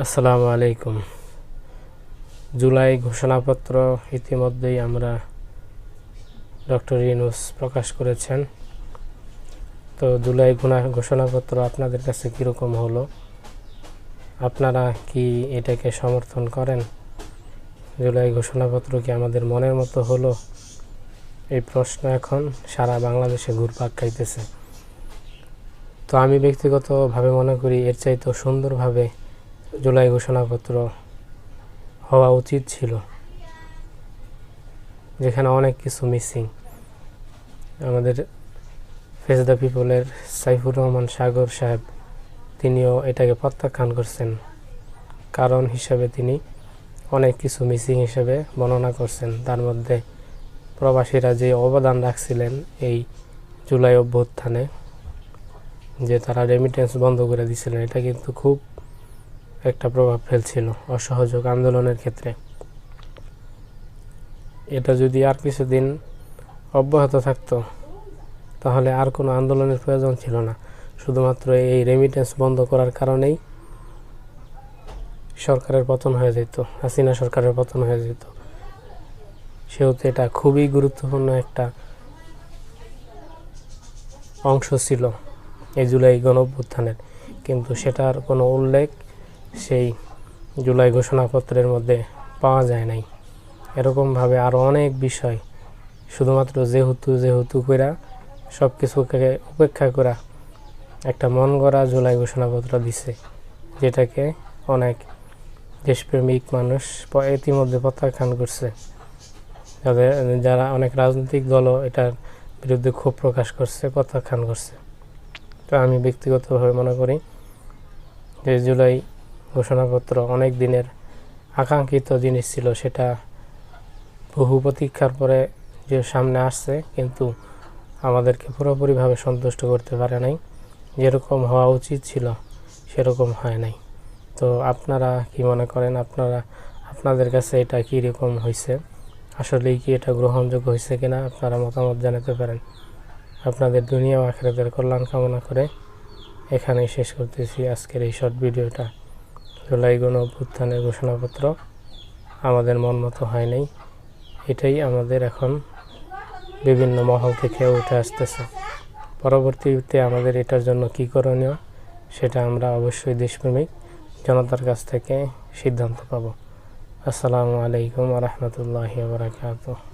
আসসালামু আলাইকুম। জুলাই ঘোষণাপত্র ইতিমধ্যেই আমরা ডক্টর ইউনূস প্রকাশ করেছেন। তো জুলাই ঘোষণাপত্র আপনাদের কাছে কীরকম হলো? আপনারা কি এটাকে সমর্থন করেন? জুলাই ঘোষণাপত্র কি আমাদের মনের মতো হলো? এই প্রশ্ন এখন সারা বাংলাদেশে ঘুরপাক খাইতেছে। তো আমি ব্যক্তিগতভাবে মনে করি এর চাইতেও সুন্দরভাবে জুলাই ঘোষণাপত্র হওয়া উচিত ছিল, যেখানে অনেক কিছু মিসিং। আমাদের ফেস দ্য পিপলের সাইফুর রহমান সাগর সাহেব তিনিও এটাকে প্রত্যাখ্যান করছেন। কারণ হিসাবে তিনি অনেক কিছু মিসিং হিসেবে বর্ণনা করছেন। তার মধ্যে প্রবাসীরা যে অবদান রাখছিলেন এই জুলাই অভ্যুত্থানে, যে তারা রেমিটেন্স বন্ধ করে দিয়েছিলেন, এটা কিন্তু খুব একটা প্রভাব ফেলছিল অসহযোগ আন্দোলনের ক্ষেত্রে। এটা যদি আর কিছুদিন অব্যাহত থাকতো তাহলে আর কোনো আন্দোলনের প্রয়োজন ছিল না। শুধুমাত্র এই রেমিটেন্স বন্ধ করার কারণেই সরকারের পতন হয়ে যেত, হাসিনা সরকারের পতন হয়ে যেত। সেহেতু এটা খুবই গুরুত্বপূর্ণ একটা অংশ ছিল এই জুলাই গণঅভ্যুত্থানের, কিন্তু সেটার কোনো উল্লেখ সেই জুলাই ঘোষণাপত্রের মধ্যে পাওয়া যায় নাই। এরকমভাবে আরও অনেক বিষয় শুধুমাত্র যেহেতু কইরা সব কিছুকে উপেক্ষা করা একটা মন গড়া জুলাই ঘোষণাপত্র দিছে, যেটাকে অনেক দেশপ্রেমিক মানুষ ইতিমধ্যে প্রত্যাখ্যান করছে। যারা অনেক রাজনৈতিক দলও এটার বিরুদ্ধে ক্ষোভ প্রকাশ করছে, প্রত্যাখ্যান করছে। তো আমি ব্যক্তিগতভাবে মনে করি যে জুলাই ঘোষণাপত্র অনেক দিনের আকাঙ্ক্ষিত জিনিস ছিল, সেটা বহু প্রতীক্ষার পরে যে সামনে আসছে, কিন্তু আমাদেরকে পুরোপুরিভাবে সন্তুষ্ট করতে পারে নাই। যেরকম হওয়া উচিত ছিল সেরকম হয় নাই। তো আপনারা কি মনে করেন? আপনাদের কাছে এটা কীরকম হয়েছে? আসলেই কি এটা গ্রহণযোগ্য হয়েছে কিনা আপনারা মতামত জানাতে পারেন। আপনাদের দুনিয়া ও আখিরাতের কল্যাণ কামনা করে এখানেই শেষ করতেছি আজকের এই শর্ট ভিডিওটা। জুলাই গণঅভ্যুত্থানের ঘোষণাপত্র আমাদের মন মতো হয় নাই, এটাই আমাদের এখন বিভিন্ন মহল থেকে উঠে আসতেছে। পরবর্তীতে আমাদের এটার জন্য কী করণীয় সেটা আমরা অবশ্যই দেশপ্রেমিক জনতার কাছ থেকে সিদ্ধান্ত পাব। আসসালামু আলাইকুম ওয়া রাহমাতুল্লাহি ওয়া বারাকাতুহু।